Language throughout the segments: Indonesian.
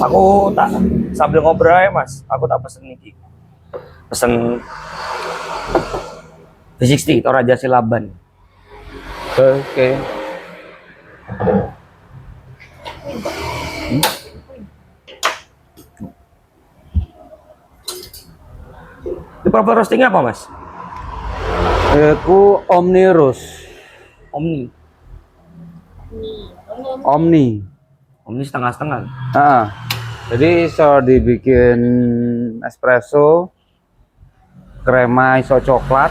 Aku tak sambil ngobrol ya mas, aku tak pesen ini, pesen V60 Toraja Silaban. Oke. Itu profil roastingnya apa mas? Aku Omni Rose. Omni. Omni. Omni setengah-setengah. Jadi iso dibikin espresso, krema iso coklat.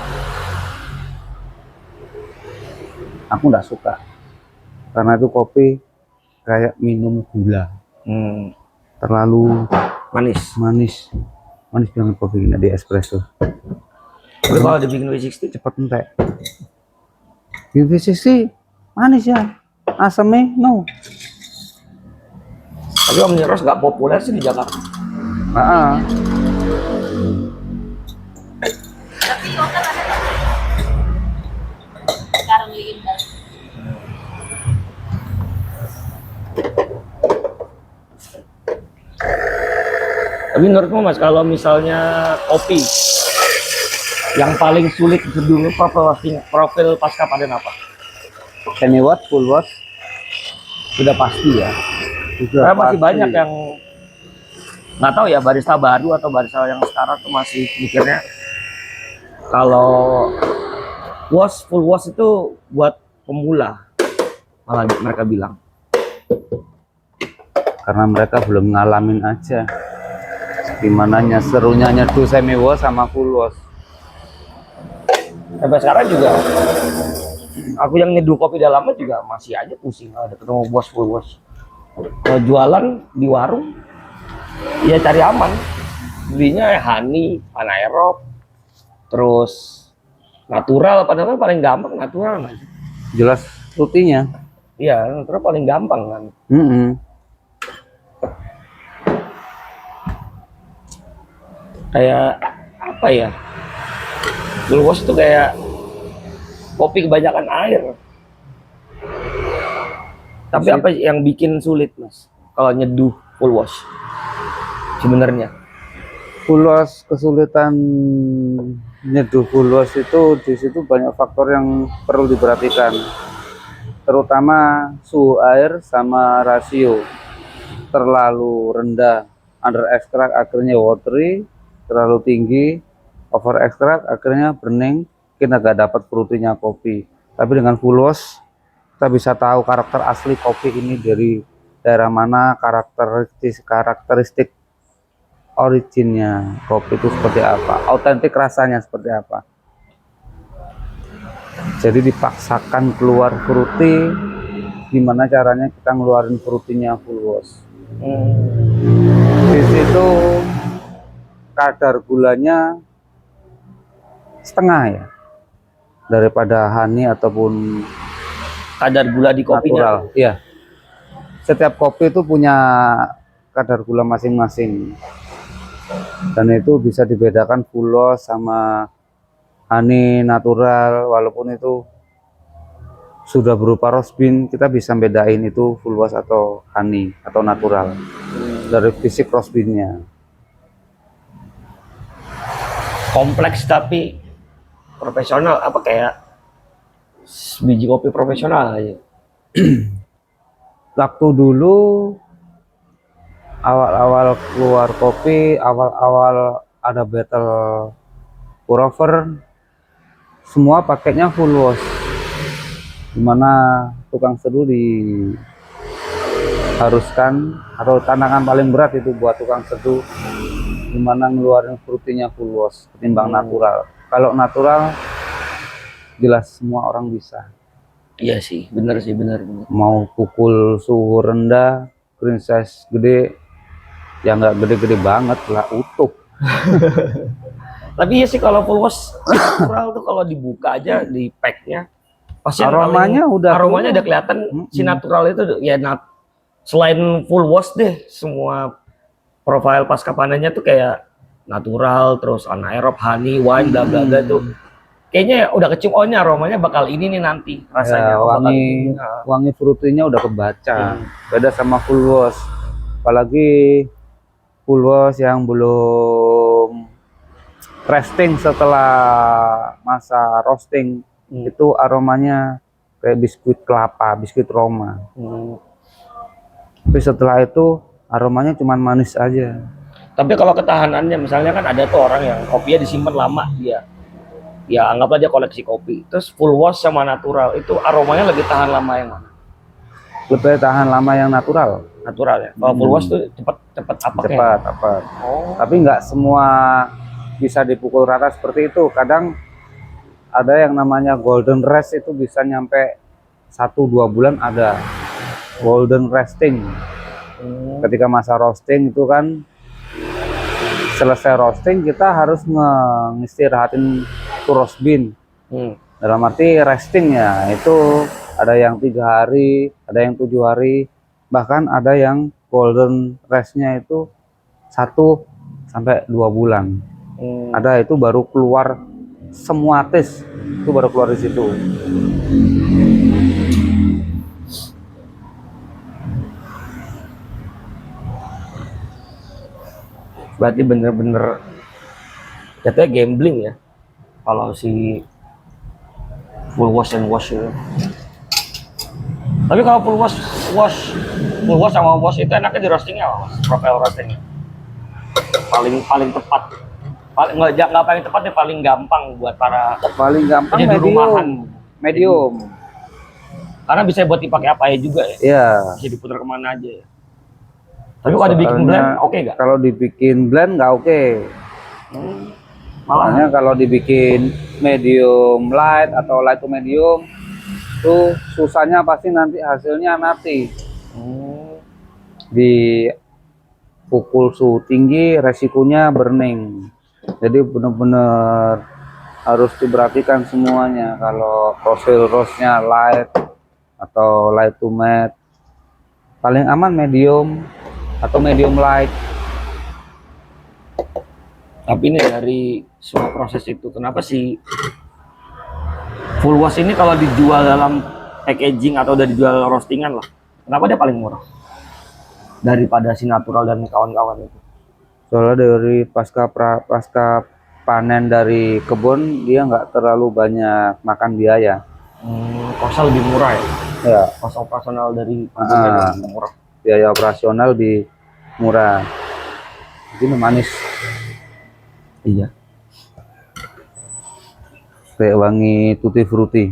Aku nggak suka karena itu kopi kayak minum gula, terlalu manis banget kopinya di espresso. Tapi kalau dibikin V60 Cepet entek. Di V60 manis ya, asamnya no. tapi Omni Rose nggak populer sih di Jakarta. Tapi lokal ada nggak? Sekarang Linda. Tapi menurutmu mas, kalau misalnya kopi yang paling sulit dulu profil pasca panen apa? Semi watt, full watt, Sudah pasti ya. sudah Karena masih pasti. banyak yang nggak tahu ya, barista baru atau barista yang sekarang tuh masih mikirnya kalau full wash itu buat pemula, malah mereka bilang. Karena mereka belum ngalamin aja gimana serunya nyeduh semi watt sama full watt. Sampai sekarang juga aku yang nyeduh kopi dalamnya juga masih aja pusing ada ketemu bos full wash. Kalau jualan di warung ya cari aman, belinya honey, anaerob, terus natural, padahal paling gampang natural kan. Jelas rutinya. Iya, natural paling gampang kan. Kayak apa ya, full wash itu kayak kopi kebanyakan air. Tapi apa yang bikin sulit mas kalau nyeduh full wash sebenarnya? Full wash, kesulitan nyeduh full wash itu di situ banyak faktor yang perlu diperhatikan, terutama suhu air sama rasio. Terlalu rendah under extract akhirnya watery, terlalu tinggi over extract akhirnya burning, kita nggak dapat fruitynya kopi. Tapi dengan full wash kita bisa tahu karakter asli kopi ini dari daerah mana, karakteristik originnya kopi itu seperti apa, autentik rasanya seperti apa. Jadi dipaksakan keluar fruity, gimana caranya kita ngeluarin fruitynya full wash. Di situ kadar gulanya setengah ya daripada honey ataupun Kadar gula di kopinya natural. Iya. Setiap kopi itu punya kadar gula masing-masing. Dan itu bisa dibedakan full wash sama honey natural, walaupun itu sudah berupa roast bean, kita bisa bedain itu full wash atau honey atau natural dari fisik roast bean-nya. kompleks tapi profesional, apa kayak biji kopi profesional aja. Waktu dulu awal-awal keluar kopi, awal-awal ada battle pour over, semua paketnya full wash, dimana tukang seduh diharuskan, atau tantangan paling berat itu buat tukang seduh, dimana ngeluarin fruitynya full wash ketimbang natural. Kalau natural jelas semua orang bisa. Iya sih, bener sih, bener. Mau pukul suhu rendah, green size gede, ya nggak gede-gede banget lah, utuh. Tapi ya sih kalau full wash natural tuh kalau dibuka aja di packnya pasti Aromanya udah kelihatan. Si natural itu ya selain full wash deh, semua profil pasca panennya tuh kayak natural, terus anaerob, honey, wine, bla bla bla tuh kayaknya udah kecium, oh ini aromanya bakal ini nih nanti rasanya. Ya, Oh, bakal wangi ini. Nah. wangi fruitinya udah kebaca. Beda sama full wash. Apalagi full wash yang belum resting setelah masa roasting itu aromanya kayak biskuit kelapa, biskuit Roma. Tapi setelah itu aromanya cuma manis aja. Tapi kalau ketahanannya, misalnya kan ada tuh orang yang kopinya disimpan lama dia. Ya anggaplah dia koleksi kopi. Terus full wash sama natural itu aromanya lebih tahan lama yang mana? Lebih tahan lama yang natural. Natural ya. Kalau full wash tuh cepet apa Cepat. Oh. Tapi nggak semua bisa dipukul rata seperti itu. Kadang ada yang namanya golden rest itu bisa nyampe 1-2 bulan ada. Golden resting. Ketika masa roasting itu kan selesai roasting kita harus ngistirahatin tuh roast bean. Dalam arti resting ya itu ada yang 3 hari, ada yang 7 hari, bahkan ada yang golden restnya itu 1-2 bulan. Ada itu baru keluar semua taste, itu baru keluar di situ. Berarti bener-bener jatuhnya gambling ya kalau si full wash and wash itu. Tapi kalau full wash sama wash itu enaknya di roastingnya apa mas? Profile roastingnya paling tepat, paling nggak paling tepat ya, paling gampang buat para Paling gampang penyeduh rumahan. medium. Karena bisa buat dipakai apa aja juga ya, Iya. bisa diputar kemana aja ya. Tapi kalau dibikin blend oke nggak? Kalau dibikin blend nggak oke. Malah Makanya kalau dibikin medium light atau light to medium tuh susahnya pasti nanti hasilnya nanti di pukul suhu tinggi resikonya burning. Jadi benar-benar harus diperhatikan semuanya. Kalau profil roastnya light atau light to matte, paling aman medium atau medium light. tapi ini dari semua proses itu kenapa sih full wash ini kalau dijual dalam packaging atau udah dijual roastingan lah, kenapa dia paling murah daripada si natural dan kawan-kawan itu? Soalnya dari pasca panen dari kebun dia nggak terlalu banyak makan biaya. Kosnya lebih murah ya? Ya, Kos operasional dari kebunnya lebih murah. biaya operasional lebih murah. Ini manis, Iya. kayak wangi tutti frutti.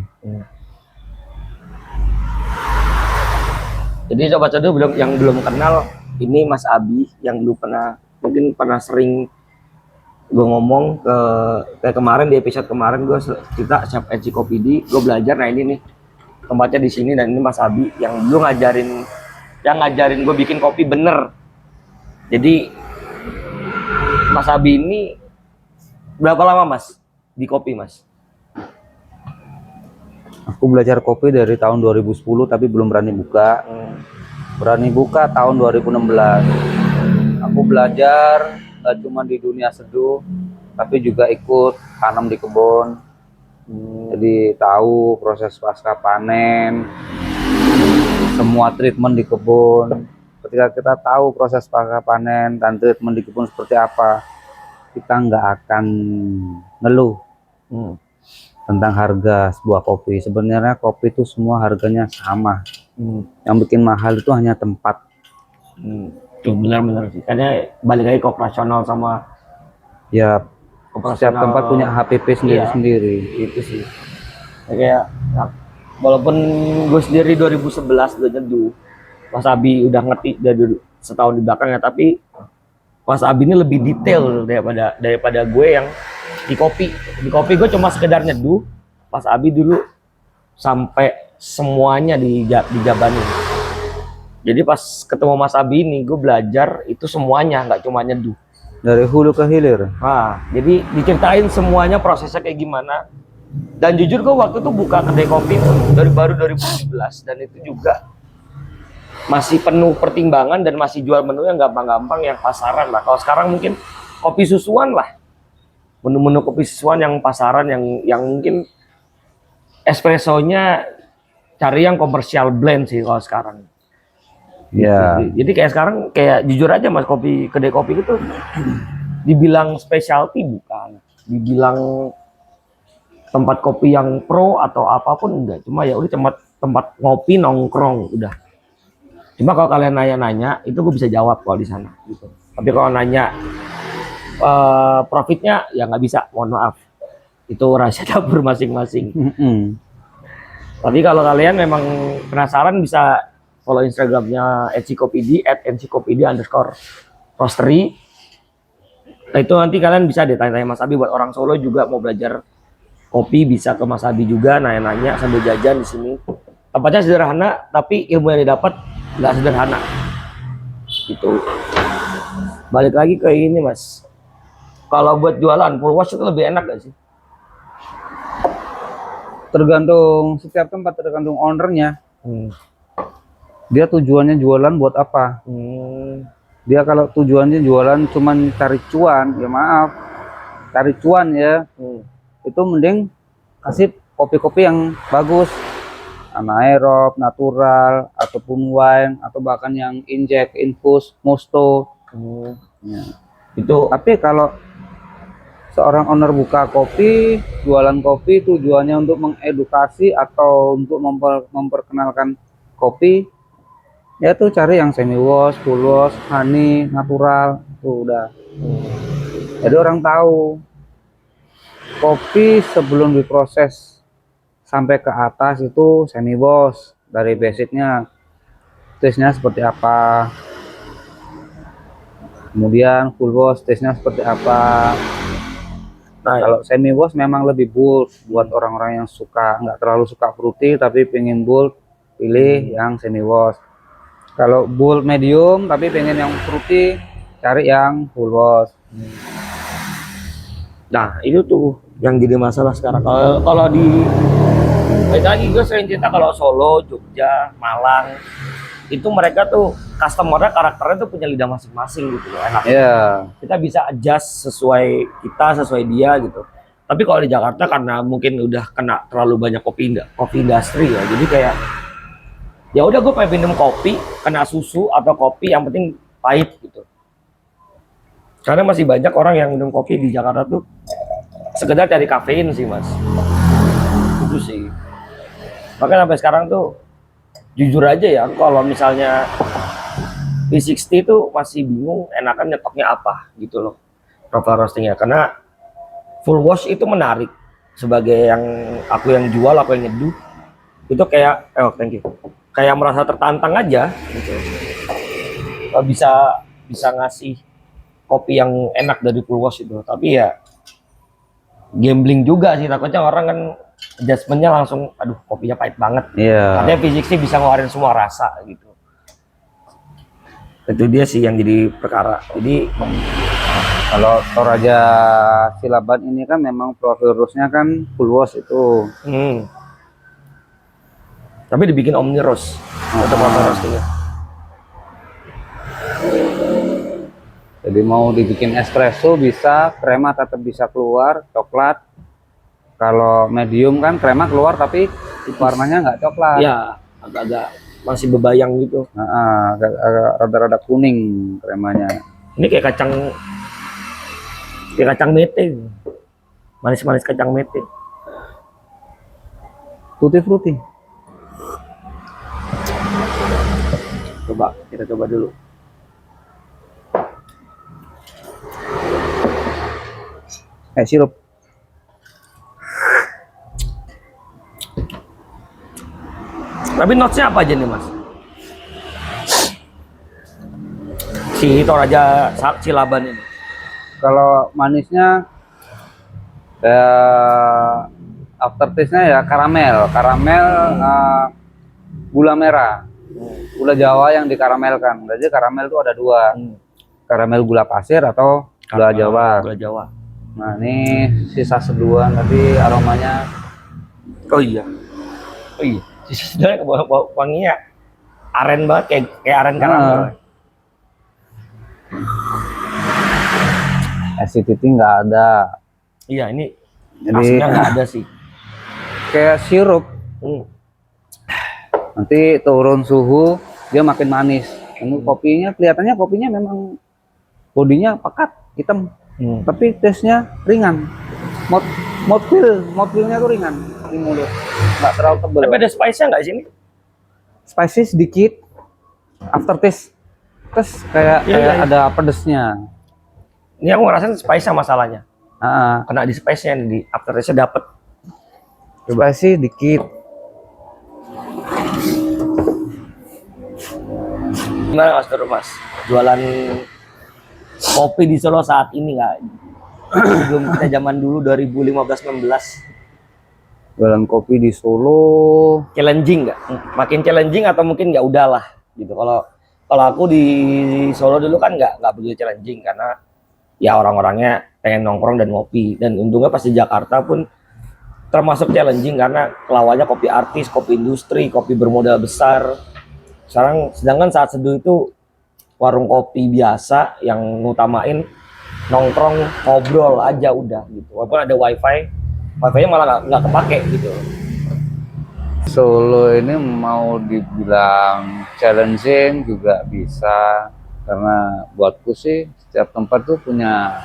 Jadi coba belum yang belum kenal ini Mas Abi yang dulu mungkin pernah sering gue ngomong kayak kemarin di episode kemarin gue cerita chef Encyclopedia, gue belajar. Nah ini nih tempatnya di sini dan ini Mas Abi yang dulu ngajarin gue bikin kopi bener. Jadi Mas Abi ini berapa lama Mas di kopi Mas? Aku belajar kopi dari tahun 2010 tapi belum berani buka. Berani buka tahun 2016. Aku belajar gak cuma di dunia seduh tapi juga ikut tanam di kebun. Jadi tahu proses pasca panen, semua treatment di kebun. Ketika kita tahu proses pasca panen dan treatment di kebun seperti apa, kita nggak akan ngeluh tentang harga sebuah kopi. Sebenarnya kopi itu semua harganya sama. Yang bikin mahal itu hanya tempat. Itu benar-benar sih. Karena balik lagi ke operasional sama Ya, setiap operasional. tempat punya HPP sendiri-sendiri. Itu sih. Kayak walaupun gue sendiri 2011 udah nyeduh, Mas Abi udah ngerti dari setahun di belakangnya, tapi Mas Abi ini lebih detail daripada gue yang di kopi. Di kopi gue cuma sekedar nyeduh. Mas Abi dulu sampai semuanya dijabanin. Jadi pas ketemu Mas Abi ini gue belajar itu semuanya, nggak cuma nyeduh. Dari hulu ke hilir. Nah, jadi diceritain semuanya prosesnya kayak gimana. Dan jujur gue waktu itu buka kedai kopi baru 2017 dan itu juga masih penuh pertimbangan dan masih jual menu yang gampang-gampang yang pasaran lah. Kalau sekarang mungkin kopi susuan lah. menu-menu kopi Siswan yang pasaran yang mungkin espressonya cari yang komersial blend sih kalau sekarang. Ya. Jadi kayak sekarang kayak jujur aja Mas, kopi kedai kopi itu dibilang specialty bukan, dibilang tempat kopi yang pro atau apapun enggak, cuma ya udah tempat ngopi nongkrong udah. Cuma kalau kalian nanya-nanya itu gue bisa jawab kalau di sana gitu. Tapi kalau nanya profitnya ya nggak bisa, mohon maaf, itu rahasia dapur masing-masing. Tapi kalau kalian memang penasaran bisa follow Instagramnya @encikopedi @encikopedi_roastery. Nah, itu nanti kalian bisa deh tanya-tanya Mas Abi. Buat orang Solo juga mau belajar kopi bisa ke Mas Abi juga, nanya-nanya sambil jajan di sini. Tempatnya sederhana tapi ilmu yang didapat nggak sederhana. Gitu. Balik lagi ke ini Mas. Kalau buat jualan full wash itu lebih enak gak sih? Tergantung setiap tempat, tergantung ownernya. Dia tujuannya jualan buat apa? Dia kalau tujuannya jualan cuman cari cuan, ya maaf, cari cuan ya. Itu mending kasih kopi-kopi yang bagus, anaerob, natural, ataupun wine, atau bahkan yang inject, infus, mosto. Ya. Itu. Tapi kalau seorang owner buka kopi, jualan kopi, tujuannya untuk mengedukasi atau untuk memperkenalkan kopi, ya tuh cari yang semi wash, full wash, honey, natural, tuh udah. Jadi orang tahu kopi sebelum diproses sampai ke atas itu semi wash, dari basicnya, taste-nya seperti apa, kemudian full wash, taste-nya seperti apa. Nah, kalau semi wash memang lebih bold buat orang-orang yang nggak terlalu suka fruity tapi pengen bold, pilih yang semi wash. Kalau bold medium tapi pengen yang fruity, cari yang full wash. Nah, itu tuh yang jadi masalah sekarang. Kalau di lagi gue sering cerita kalau Solo, Jogja, Malang itu mereka tuh customernya karakternya tuh punya lidah masing-masing gitu loh, enak. Kita bisa adjust sesuai kita, sesuai dia gitu. Tapi kalau di Jakarta karena mungkin udah kena terlalu banyak kopi industri ya, jadi kayak ya udah gue pengen minum kopi kena susu atau kopi yang penting pahit gitu. Karena masih banyak orang yang minum kopi di Jakarta tuh sekedar cari kafein sih Mas. Itu sih. Makanya sampai sekarang tuh jujur aja ya, kalau misalnya V60 tuh masih bingung enakan nyetoknya apa gitu loh, profile roastingnya. Karena full wash itu menarik sebagai yang aku yang jual, aku yang nyeduh itu kayak thank you, kayak merasa tertantang aja gitu. Bisa ngasih kopi yang enak dari full wash itu. Tapi ya gambling juga sih, takutnya orang kan adjustmentnya langsung aduh kopinya pahit banget. Katanya V60 bisa ngeluarin semua rasa gitu. Itu dia sih yang jadi perkara. Jadi kalau Toraja Silaban ini kan memang profil roastnya kan full wash itu. Tapi dibikin omni roast untuk profil roastingnya. Jadi mau dibikin espresso bisa, krema tetap bisa keluar, coklat. Kalau medium kan krema keluar tapi warnanya nggak coklat. Ya, agak-agak masih bebayang gitu. Agak rada-rada kuning kremanya. Ini kayak kacang mete. Manis-manis kacang mete. Tutti frutti. Kita coba dulu. Sirup. Tapi notesnya apa aja nih Mas? Si Toraja Silaban ini. Kalau manisnya aftertaste-nya ya karamel, gula merah, gula Jawa yang dikaramelkan. Jadi karamel itu ada dua, karamel gula pasir atau gula Jawa. Gula Jawa. Nah ini sisa seduhan tadi aromanya. Oh iya. Sisa seduhan wanginya aren banget, kayak aren karamel. Acidity nggak ada. Iya, ini Jadi aslinya nggak ada sih. kayak sirup. Hmm. Nanti turun suhu dia makin manis. Ini kopinya kelihatannya kopinya memang bodinya pekat, hitam, tapi taste-nya ringan. Mouthfeel-nya tuh ringan di mulut, nggak terlalu tebal. Tapi ada spice-nya nggak sih ini? Spicy sedikit, aftertaste, terus kayak Iya. ada pedesnya. Ini aku ngerasain spice masalahnya. Ah, Kena di spice-nya nih, di aftertaste-nya dapet. spicy dikit. Gimana Mas Nur, Mas? Jualan kopi di Solo saat ini nggak? Sebelum kita zaman dulu 2015-16. Jualan kopi di Solo, Challenging nggak? Makin challenging atau mungkin ya udahlah gitu. Kalau aku di Solo dulu kan nggak begitu challenging karena ya orang-orangnya pengen nongkrong dan ngopi, dan untungnya pas di Jakarta pun termasuk challenging karena lawannya kopi artis, kopi industri, kopi bermodal besar. Sedangkan saat seduh itu warung kopi biasa yang ngutamain nongkrong ngobrol aja udah gitu. Walaupun ada wifi-nya malah nggak kepake gitu. Solo ini mau dibilang challenging juga bisa, karena buatku sih setiap tempat tuh punya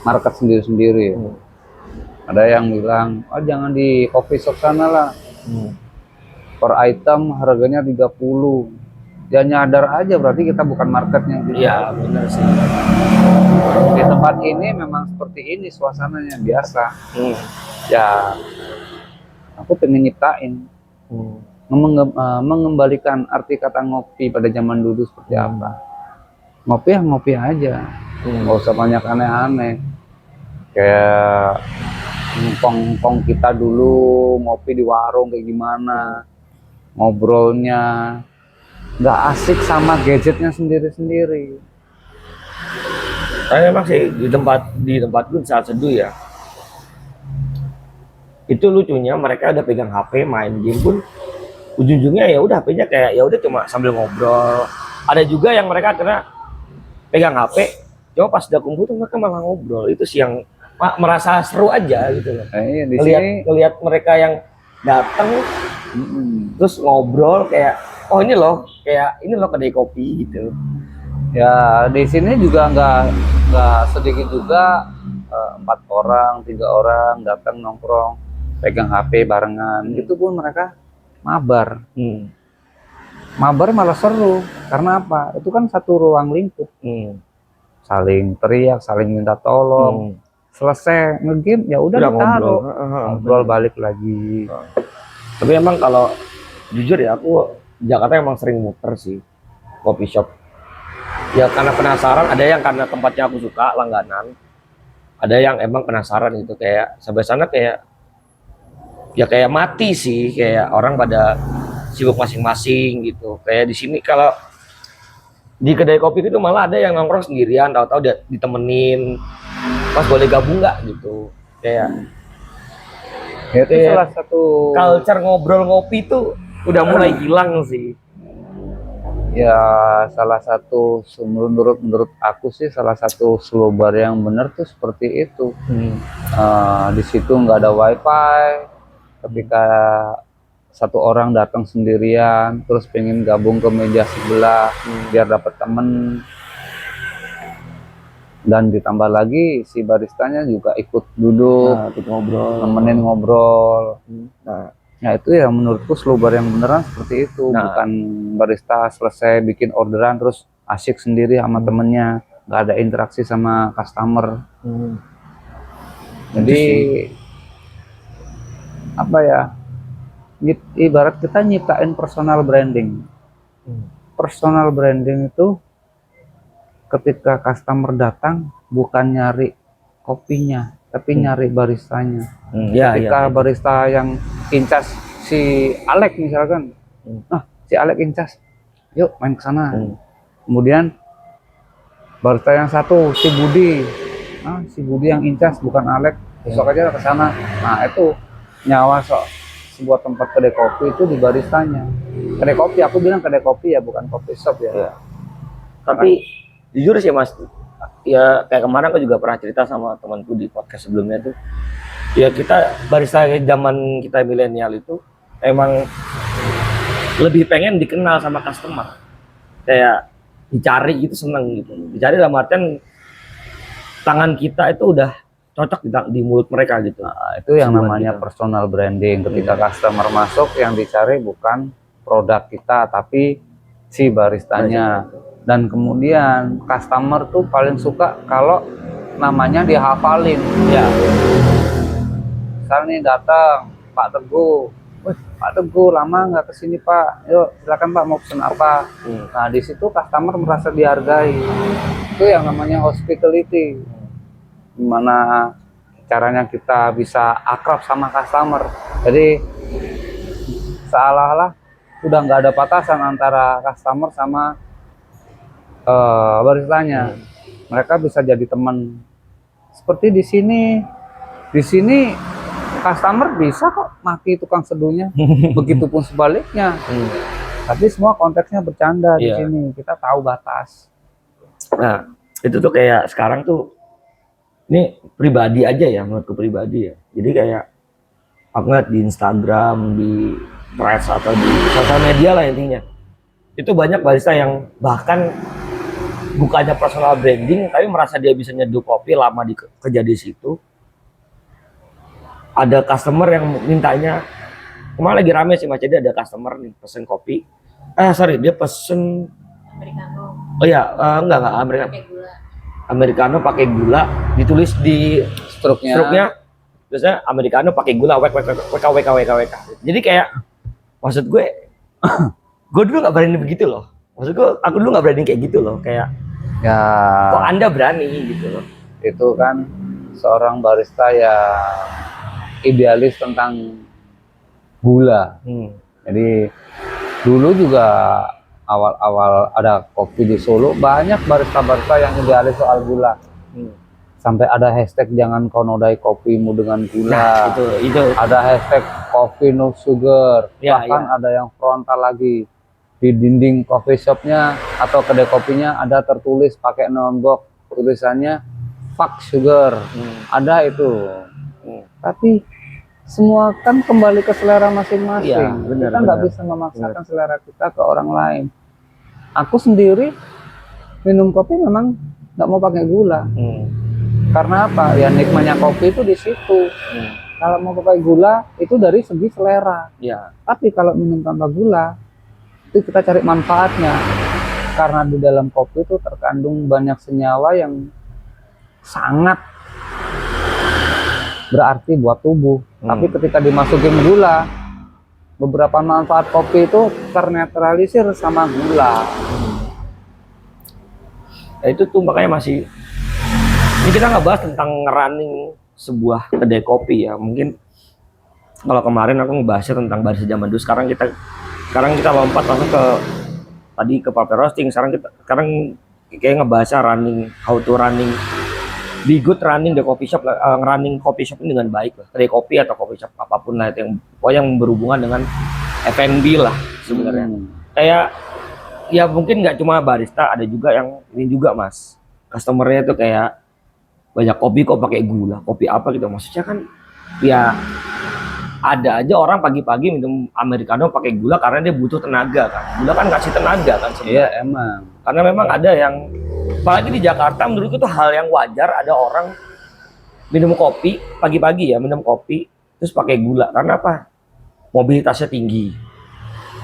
market sendiri-sendiri. Ada yang bilang, oh jangan di coffee shop sana lah, per item harganya 30. Ya nyadar aja berarti kita bukan marketnya gitu. Iya bener sih. Di tempat ini memang seperti ini suasananya biasa. Ya aku pengen nyiptain, mengembalikan arti kata ngopi pada zaman dulu seperti apa. Ngopi ya ngopi aja, nggak usah banyak aneh-aneh. Kayak ngkong kita dulu ngopi di warung kayak gimana, ngobrolnya nggak asik sama gadgetnya sendiri-sendiri. Saya memang sih di tempat gue saat seduh ya. Itu lucunya mereka udah pegang HP, main game pun ujung-ujungnya ya udah HP-nya kayak ya udah cuma sambil ngobrol. Ada juga yang mereka akhirnya pegang HP, coba pas udah kumpul tuh mereka malah ngobrol. Itu sih yang merasa seru aja gitu loh. Di sini Ngelihat mereka yang datang terus ngobrol kayak oh ini loh kedai kopi gitu. ya di sini juga nggak sedikit juga 4 orang 3 orang datang nongkrong pegang HP barengan. Itu pun mereka mabar. Mabar malah seru karena apa? Itu kan satu ruang lingkup. Saling teriak, saling minta tolong. Selesai ngegame ya udah ditaruh, ngobrol balik lagi. Tapi emang kalau jujur ya aku Jakarta emang sering muter sih kopi shop. Ya karena penasaran, ada yang karena tempatnya aku suka langganan. Ada yang emang penasaran gitu kayak sampai sana kayak ya kayak mati sih, kayak orang pada sibuk masing-masing gitu. Kayak di sini kalau di kedai kopi itu malah ada yang nongkrong sendirian, tahu-tahu ditemenin. Mas boleh gabung nggak gitu? Kayak Itu salah satu culture ngobrol ngopi tuh udah mulai hilang sih. ya salah satu menurut aku sih salah satu slow bar yang benar tuh seperti itu. Di situ nggak ada wifi. Ketika satu orang datang sendirian terus pengen gabung ke meja sebelah biar dapat temen, dan ditambah lagi si baristanya juga ikut duduk, Ikut ngobrol, nemenin ngobrol. Nah, Ya itu ya menurutku slow bar yang beneran seperti itu. Bukan barista selesai bikin orderan terus asyik sendiri sama temennya, nggak ada interaksi sama customer. Jadi apa ya, ibarat kita nyiptain personal branding. Personal branding itu ketika customer datang bukan nyari kopinya tapi nyari baristanya. Ketika barista yang incas si Alek misalkan, si Alek incas, yuk main ke sana. Kemudian barista yang satu si Budi, si Budi yang incas bukan Alek, besok aja ke sana. Nah itu nyawa sebuah tempat kedai kopi itu di baristanya. Kedai kopi, aku bilang kedai kopi ya, bukan coffee shop ya. Tapi jujur sih Mas, ya kayak kemarin aku juga pernah cerita sama temanku di podcast sebelumnya tuh, ya kita barista zaman kita milenial itu emang lebih pengen dikenal sama customer, kayak dicari gitu, seneng gitu, dicari dalam artian tangan kita itu udah cocok di mulut mereka gitu. Nah, itu yang Sebuah namanya gitu. personal branding. Ketika customer masuk, yang dicari bukan produk kita, tapi si baristanya. Dan kemudian customer tuh paling suka kalau namanya dihafalin. Ya, Misal nih datang Pak Teguh, "Wih, Pak Teguh lama nggak kesini Pak, yuk silakan Pak mau pesen apa." Nah di situ customer merasa dihargai. Itu yang namanya hospitality. Gimana caranya kita bisa akrab sama customer. Jadi seolah-olah udah nggak ada batasan antara customer sama baristanya. Mereka bisa jadi teman. Seperti di sini customer bisa kok maki tukang seduhnya. Begitupun sebaliknya. Tapi semua konteksnya bercanda di Iya. sini. Kita tahu batas. nah itu tuh kayak sekarang tuh, ini pribadi aja ya, menurutku pribadi ya. Jadi kayak aku ngeliat di Instagram, di Threads atau di sosial media lah intinya, itu banyak barista yang bahkan bukannya personal branding tapi merasa dia bisa nyeduh kopi lama kerja di situ. Ada customer yang mintanya, kemarin lagi rame sih Mas, jadi ada customer nih pesen kopi, dia pesen, Americano oh ya, enggak pakai gula. Americano pakai gula, ditulis di struknya biasanya Americano pakai gula, WK. Jadi kayak, maksud gue dulu nggak berani begitu loh. Maksud gue, aku dulu nggak berani kayak gitu loh. Kayak, Ya kok Anda berani gitu loh. itu kan seorang barista yang idealis tentang gula. Jadi dulu juga awal-awal ada kopi di Solo, banyak barista-barista yang idealis soal gula. Sampai ada hashtag "jangan kau nodai kopimu dengan gula". Nah, itu. Ada hashtag "coffee no sugar". Ya, Bahkan ada yang frontal lagi. Di dinding coffee shopnya atau kedai kopinya ada tertulis pakai neon box tulisannya "fuck sugar". Ada itu. Tapi semua kan kembali ke selera masing-masing. Iya, benar, Kita nggak benar. bisa memaksakan selera kita ke orang lain. Aku sendiri minum kopi memang nggak mau pakai gula. Karena apa? Ya nikmatnya kopi itu di situ. Kalau mau pakai gula itu dari segi selera. Ya. Tapi kalau minum tanpa gula itu kita cari manfaatnya. Karena di dalam kopi itu terkandung banyak senyawa yang sangat berarti buat tubuh. Tapi ketika dimasukin gula, beberapa manfaat kopi itu ternetralisir sama gula. Ya, itu tuh makanya masih, ini kita nggak bahas tentang running sebuah kedai kopi ya. Mungkin kalau kemarin aku ngebahasnya tentang barista zaman dulu, sekarang kita lompat langsung ke tadi ke paper roasting. Sekarang kayak ngebahasnya running, how to running, be good running the coffee shop, running coffee shop ini dengan baik lah, kedai kopi atau coffee shop apapun lah, itu yang berhubungan dengan F&B lah sebenarnya. Kayak ya mungkin nggak cuma barista, ada juga yang ini juga Mas, customernya tuh kayak banyak kopi kok pakai gula, kopi apa gitu, maksudnya kan ya ada aja orang pagi-pagi minum Americano pakai gula karena dia butuh tenaga kan. Gula kan kasih tenaga kan sebenarnya. Iya emang. Karena memang ada yang, apalagi di Jakarta menurutku itu hal yang wajar, ada orang minum kopi pagi-pagi ya, minum kopi terus pakai gula. Karena apa? Mobilitasnya tinggi.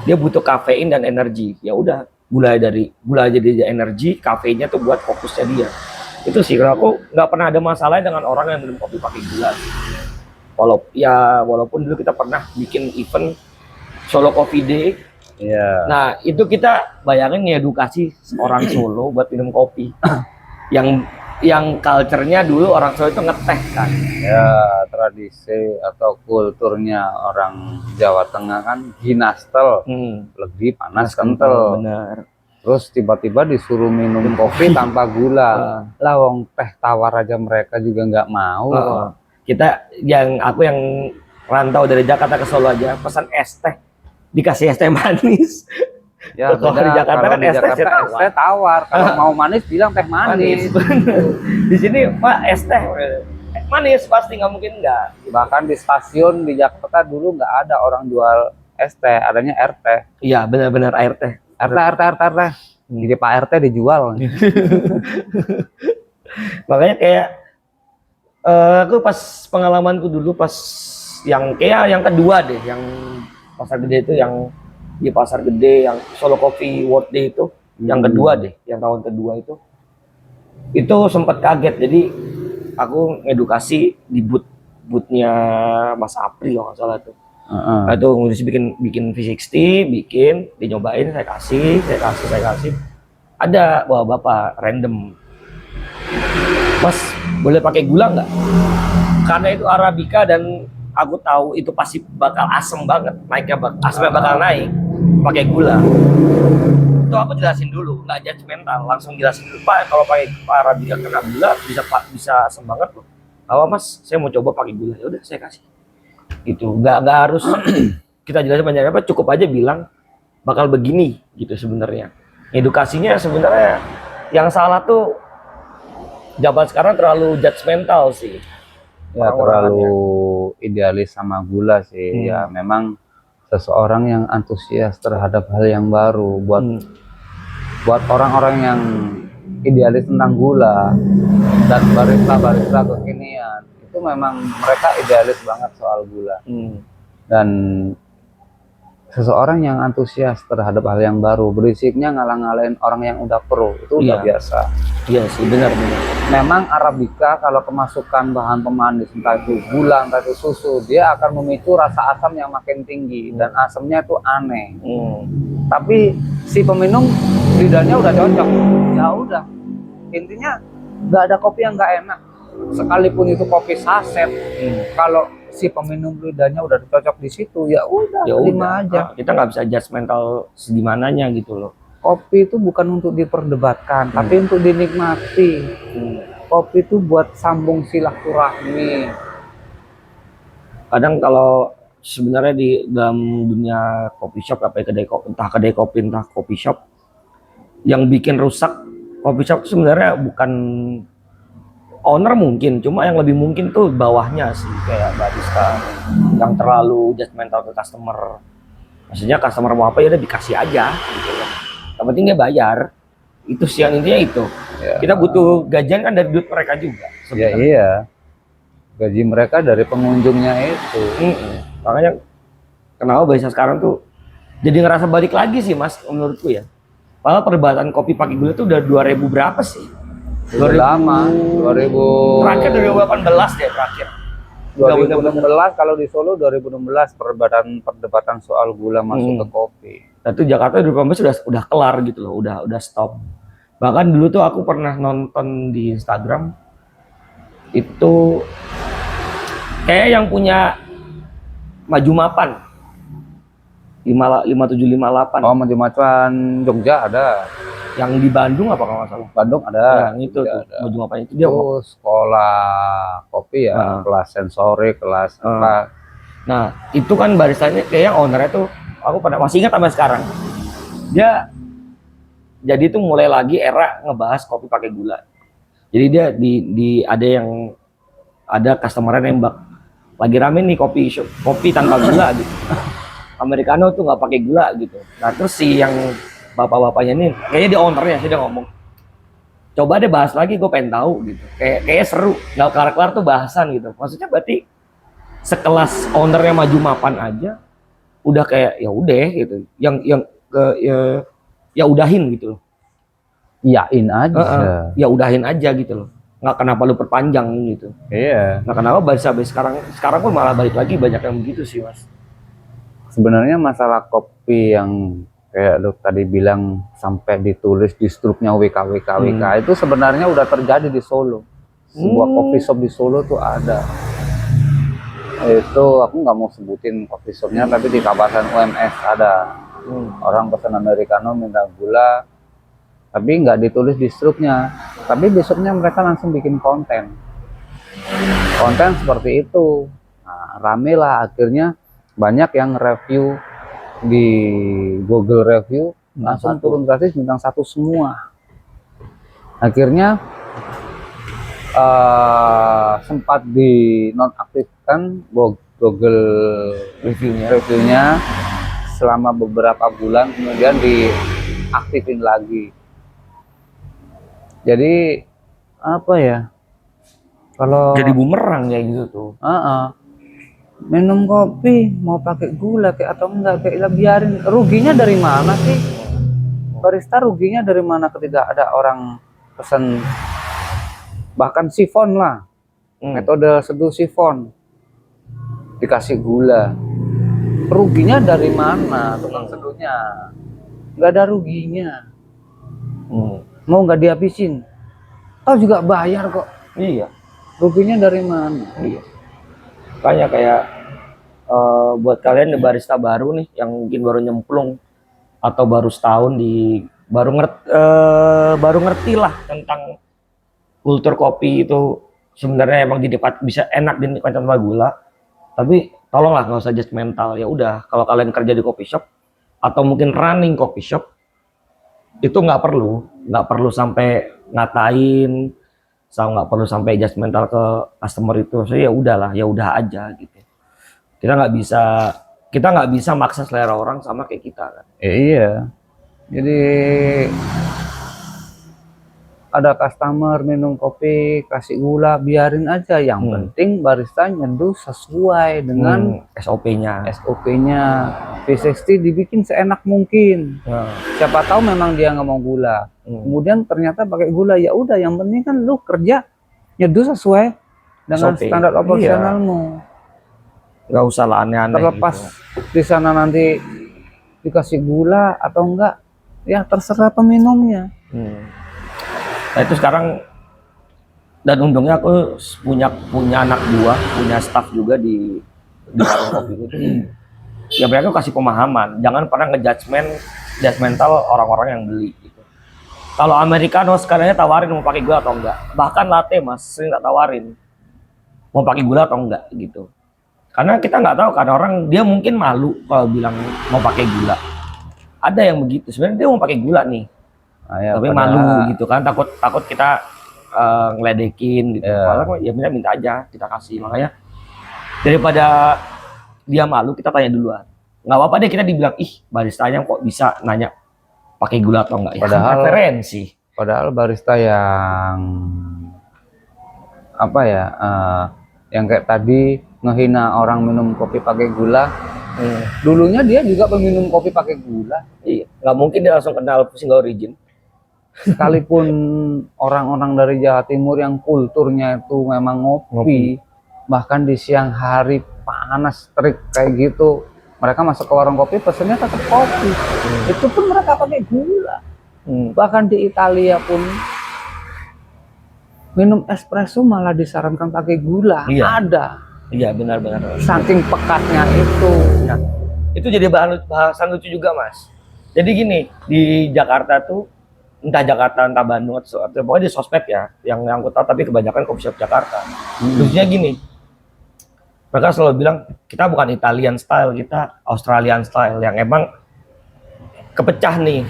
Dia butuh kafein dan energi. Ya udah, gula jadi energi, kafeinnya tuh buat fokusnya dia. Itu sih, kalau aku nggak pernah ada masalah dengan orang yang minum kopi pakai gula. Walaupun dulu kita pernah bikin event Solo Coffee Day. Iya. Nah, itu kita bayangin ngedukasi orang Solo buat minum kopi. yang culture-nya dulu orang Solo itu ngeteh kan. Ya, tradisi atau kulturnya orang Jawa Tengah kan ginastel, lebih panas kental. Bener. Terus tiba-tiba disuruh minum kopi tanpa gula. Lah wong teh tawar aja mereka juga nggak mau. Aku yang rantau dari Jakarta ke Solo aja pesan es teh, dikasih es teh manis. Ya, Kalau beda. di Jakarta Kalau kan di es teh Jakarta es tawar. teh tawar. Kalau mau manis bilang teh manis. Di sini Pak es teh manis pasti nggak mungkin enggak. Bahkan di stasiun di Jakarta dulu nggak ada orang jual es teh, adanya air teh. Iya benar-benar air teh. Air teh. Jadi Pak RT dijual. Makanya kayak aku pas pengalamanku dulu pas yang kayak yang kedua deh, yang pasar gede itu, yang di pasar gede yang Solo Coffee World Day itu, yang kedua deh, yang tahun kedua itu sempat kaget. Jadi aku ngedukasi di bootnya Mas Apri kalau nggak salah tuh. Nah, itu ngurus bikin V60, bikin, dinyobain, saya kasih. Ada bapak random, Mas boleh pakai gula nggak? Karena itu Arabica dan aku tahu itu pasti bakal asem banget, asemnya bakal naik. Pakai gula. Itu aku jelasin dulu, nggak judgmental, langsung jelasin dulu, Pak kalau pakai Arabica kena gula bisa asem banget loh. Apa Mas, saya mau coba pakai gula. Ya udah saya kasih. Gitu, nggak harus kita jelasin banyak apa, cukup aja bilang bakal begini gitu sebenarnya. Edukasinya sebenarnya yang salah tuh zaman sekarang terlalu judgmental sih. Ya terlalu idealis sama gula sih. Ya memang seseorang yang antusias terhadap hal yang baru buat orang-orang yang idealis tentang gula dan barista kekinian itu memang mereka idealis banget soal gula. Dan seseorang yang antusias terhadap hal yang baru berisiknya ngalang-ngalain orang yang udah pro itu udah biasa. Iya sih, benar. Memang Arabica kalau kemasukan bahan pemanis entah itu gula entah itu susu, dia akan memicu rasa asam yang makin tinggi dan asamnya itu aneh. Tapi si peminum lidahnya udah cocok. Ya udah, intinya nggak ada kopi yang nggak enak. Sekalipun itu kopi saset, kalau si peminum lidahnya udah cocok di situ, ya udah terima aja. Kita nggak bisa judgmental segimananya gitu loh. Kopi itu bukan untuk diperdebatkan, tapi untuk dinikmati. Kopi itu buat sambung silaturahmi. Kadang kalau sebenarnya di dalam dunia coffee shop, apa entah kedai kopi entah coffee shop, yang bikin rusak coffee shop itu sebenarnya bukan owner mungkin, cuma yang lebih mungkin tuh bawahnya sih, kayak barista yang terlalu judgmental ke customer. Maksudnya customer mau apa ya udah dikasih aja gitu loh. Yang penting dia bayar. Itu sih yang intinya itu. Ya. Kita butuh gajian kan dari duit mereka juga sebenarnya. Ya iya. Gaji mereka dari pengunjungnya itu. Makanya kenapa barista sekarang tuh jadi ngerasa balik lagi sih Mas menurutku ya. Padahal perdebatan kopi pakai gula tuh udah 2000 berapa sih? Udah lama, 2000 terakhir 2018 deh terakhir. 2016 kalau di Solo 2016 perdebatan soal gula masuk ke kopi. Nah, itu Jakarta 2018 udah kelar gitu loh, udah stop. Bahkan dulu tuh aku pernah nonton di Instagram itu kayak yang punya Maju Mapan 5758. Oh, Maju Mapan Jogja ada. Yang di Bandung apa kalau nggak salah? Bandung ada. Yang itu tuh, Maju Mapan itu dia sekolah kopi ya, kelas sensorik, kelas apa. Nah, itu kan baristanya kayak ownernya tuh aku masih ingat sampai sekarang. Dia jadi itu mulai lagi era ngebahas kopi pakai gula. Jadi dia ada customer nembak, lagi rame nih kopi tanpa gula gitu. Americano tuh nggak pakai gula gitu. Nah terus si yang bapak-bapaknya nih, kayaknya dia ownernya sih, dia ngomong, coba deh bahas lagi, gue pengen tahu gitu. Kayak seru, nggak kelar-kelar tuh bahasan gitu. Maksudnya berarti sekelas ownernya Maju Mapan aja udah kayak ya udah gitu, ya udahin gitu loh. Yain aja. Ya udahin aja gitu loh. Nggak kenapa lu perpanjang gitu. Iya. Nah kenapa barista sekarang pun malah balik lagi banyak yang begitu sih Mas. Sebenarnya masalah kopi yang kayak lu tadi bilang sampai ditulis di struknya WK itu sebenarnya udah terjadi di Solo. Sebuah coffee shop di Solo tuh ada. Itu aku nggak mau sebutin coffee shopnya, tapi di kawasan UMS ada. Orang pesan Americano minta gula, tapi nggak ditulis di struknya. Tapi besoknya mereka langsung bikin konten seperti itu. Nah, rame lah akhirnya, banyak yang review di Google Review langsung satu. turun gratis bintang 1 semua. Akhirnya sempat dinonaktifkan Google reviewnya selama beberapa bulan, kemudian diaktifin lagi. Jadi apa ya, kalau Jadi bumerang ya gitu tuh. minum kopi mau pakai gula kayak atau enggak, kayak lah biarin. Ruginya dari mana sih barista? Ruginya dari mana ketika ada orang pesan, bahkan sifon lah, metode seduh sifon dikasih gula, ruginya dari mana tukang seduhnya? Nggak ada ruginya. Mau nggak dihabisin, toh juga bayar kok. Iya. Ruginya dari mana? Iya. Makanya kayak buat kalian nih barista baru nih yang mungkin baru nyemplung atau baru setahun baru ngerti lah tentang kultur kopi itu sebenarnya emang bisa enak dinikmati tanpa gula. Tapi tolonglah nggak usah judgmental. Ya udah, kalau kalian kerja di coffee shop atau mungkin running coffee shop itu nggak perlu sampai ngatain, nggak perlu sampai judgmental ke customer itu. So ya udahlah, ya udah aja gitu. Kita nggak bisa maksa selera orang sama kayak kita kan. Iya. Jadi ada customer minum kopi kasih gula, biarin aja. Yang penting barista nyeduh sesuai dengan SOP-nya. V60 dibikin seenak mungkin. Siapa tahu memang dia nggak mau gula. Kemudian ternyata pakai gula, ya udah. Yang penting kan lu kerja nyeduh sesuai dengan SOP. standar operasionalmu. Nggak usah lah aneh-aneh. Terlepas gitu. di sana nanti dikasih gula atau enggak, ya terserah peminumnya. Nah itu sekarang, dan untungnya aku punya anak buah, punya staff juga di warung kopi itu. Ya mereka kasih pemahaman, jangan pernah judgmental orang-orang yang beli gitu. Kalau americano sekaliannya tawarin mau pakai gula atau enggak, bahkan latte mas sering tak tawarin mau pakai gula atau enggak gitu. Karena kita nggak tahu kan, orang dia mungkin malu kalau bilang mau pakai gula. Ada yang begitu, sebenarnya dia mau pakai gula nih, tapi malu gitu kan, takut kita ngeledekin gitu. Padahal ya minta aja, kita kasih. Makanya daripada dia malu, kita tanya duluan. Nggak apa-apa deh kita dibilang, ih baristanya kok bisa nanya pakai gula atau enggak. Padahal referensi. Padahal barista yang apa ya, yang kayak tadi ngehina orang minum kopi pakai gula. Dulunya dia juga peminum kopi pakai gula. Iya, nggak mungkin dia langsung kenal single origin. Sekalipun orang-orang dari Jawa Timur yang kulturnya itu memang ngopi, bahkan di siang hari panas terik kayak gitu, mereka masuk ke warung kopi pesennya tetap kopi. Itu pun mereka pakai gula. Bahkan di Italia pun minum espresso malah disarankan pakai gula. Iya. Ada. Iya benar-benar. Saking pekatnya itu. Nah, itu jadi bahasan lucu juga mas. Jadi gini, di Jakarta tuh, entah Jakarta entah Bandung atau pokoknya di sosmed ya, yang aku tahu, tapi kebanyakan coffee shop Jakarta. Lucunya gini, mereka selalu bilang kita bukan Italian style, kita Australian style, yang emang kepecah nih.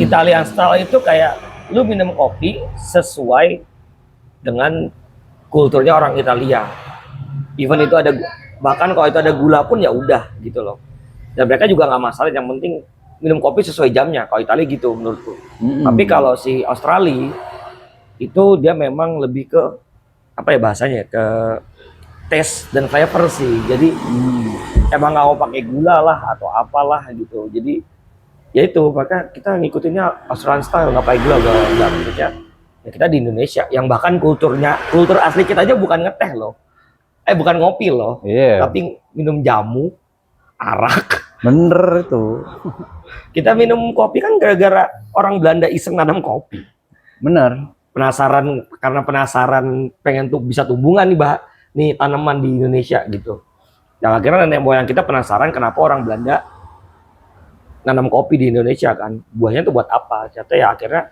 Italian style itu kayak lu minum kopi sesuai dengan kulturnya orang Italia. Even itu ada, bahkan kalau itu ada gula pun ya udah gitu loh. Dan mereka juga nggak masalah, yang penting minum kopi sesuai jamnya. Kalau Italia gitu menurutku. Tapi kalau si Australia itu dia memang lebih ke apa ya bahasanya, ke taste dan flavor sih. Jadi emang nggak mau pakai gula lah atau apalah gitu. Jadi ya itu, maka kita ngikutinnya Australian style, nggak pakai gula, nggak maksudnya. Ya kita di Indonesia yang bahkan kultur asli kita aja bukan ngeteh loh. Bukan ngopi loh, tapi minum jamu, arak. Bener itu. Kita minum kopi kan gara-gara orang Belanda iseng nanam kopi. Bener. Karena penasaran pengen bisa tumbuhan nih tanaman di Indonesia gitu. Yang akhirnya nenek moyang kita penasaran kenapa orang Belanda nanam kopi di Indonesia kan. Buahnya tuh buat apa? Ternyata ya akhirnya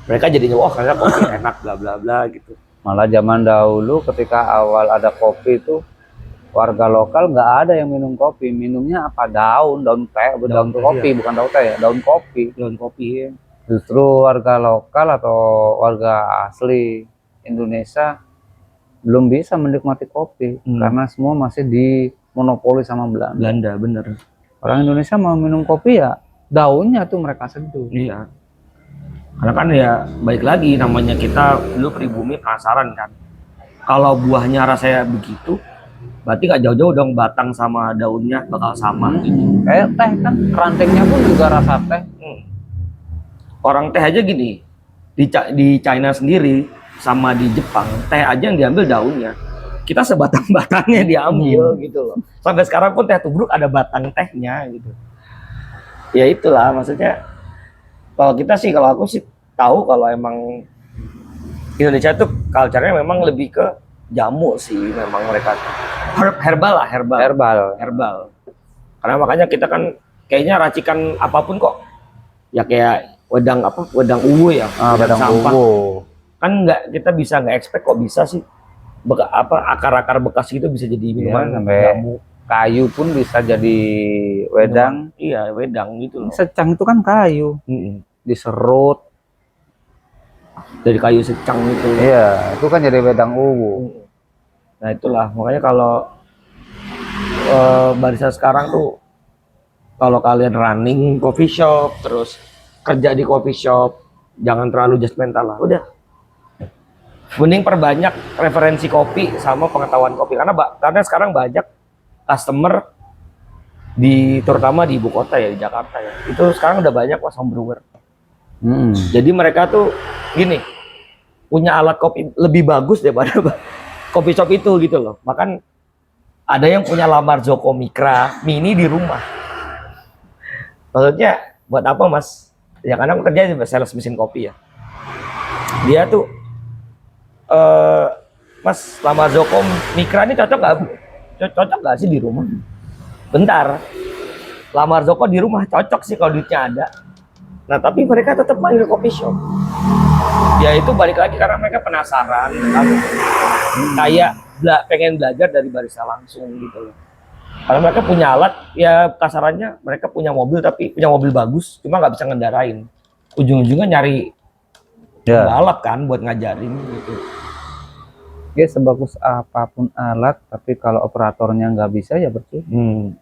mereka jadinya wah karena kopi enak bla bla bla gitu. Malah zaman dahulu ketika awal ada kopi itu warga lokal nggak ada yang minum kopi, minumnya apa, daun teh, daun teh, kopi, bukan daun teh ya, daun kopi. daun kopi ya. Justru warga lokal atau warga asli Indonesia belum bisa menikmati kopi karena semua masih dimonopoli sama Belanda. Belanda, bener. Orang Indonesia mau minum kopi ya daunnya tuh mereka seduh. Iya. Karena kan ya baik lagi, namanya kita dulu pribumi penasaran kan. Kalau buahnya rasanya begitu, berarti nggak jauh-jauh dong batang sama daunnya bakal sama gitu. Kayak teh kan, rantingnya pun juga rasa teh. Orang teh aja gini, di China sendiri sama di Jepang, teh aja yang diambil daunnya. Kita sebatang-batangnya diambil gitu loh. Sampai sekarang pun teh tubruk ada batang tehnya gitu. Ya itulah maksudnya. Kalau kita sih, kalau aku sih tahu kalau emang Indonesia tuh culture-nya memang lebih ke jamu sih, memang mereka herbal lah, herbal. Karena makanya kita kan kayaknya racikan apapun kok ya kayak wedang uwu ya, Wedang sampah. uwu. Kan kita bisa nggak expect kok bisa sih akar-akar bekas gitu bisa jadi minuman sampai jamu. Kayu pun bisa jadi wedang. Iya, wedang gitu loh. Secang itu kan kayu, diserut Dari kayu secang gitu. iya, itu kan jadi wedang uwu. Nah itulah makanya kalau barista sekarang tuh, kalau kalian running coffee shop terus kerja di coffee shop, jangan terlalu judgmental lah, udah mending perbanyak referensi kopi sama pengetahuan kopi, karena sekarang banyak customer terutama di ibu kota ya, di Jakarta ya, itu sekarang udah banyak mas home brewer. Jadi mereka tuh gini, punya alat kopi lebih bagus daripada kopi shop itu gitu loh. Bahkan ada yang punya Lamar Joko Mikra mini di rumah. Maksudnya buat apa mas? Ya karena aku kerja di sales mesin kopi ya. Dia tuh mas, Lamar Joko Mikra ini cocok nggak sih di rumah? Bentar, Lamar Joko di rumah cocok sih kalau duitnya ada. Nah tapi mereka tetap manggil kopi shop. Ya itu balik lagi karena mereka penasaran kan? Kayak pengen belajar dari barista langsung gitu loh. Karena mereka punya alat, ya kasarannya mereka punya mobil, tapi punya mobil bagus cuma nggak bisa ngendarain. Ujung-ujungnya nyari balap kan buat ngajarin gitu. Ya sebagus apapun alat, tapi kalau operatornya nggak bisa ya percuma.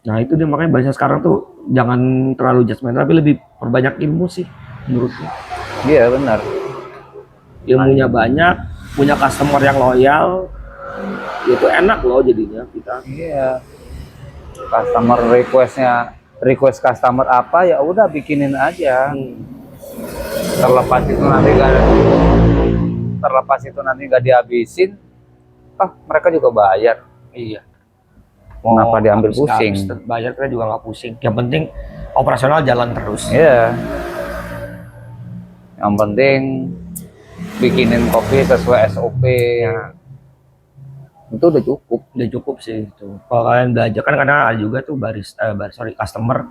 Nah itu dia, makanya barista sekarang tuh jangan terlalu judgmental, tapi lebih perbanyak ilmu sih menurutku. Iya benar. Ilmunya banyak, punya customer yang loyal, itu enak loh jadinya kita. Iya. Request customer apa ya udah bikinin aja. Terlepas itu nanti nggak dihabisin, mereka juga bayar. Iya. Kenapa diambil pusing? Bayar kita juga nggak pusing. Yang penting operasional jalan terus. Iya. Yang penting bikinin kopi sesuai SOP. Ya. Itu udah cukup. Udah cukup sih itu. Kalau kalian belajar kan kadang ada juga tuh customer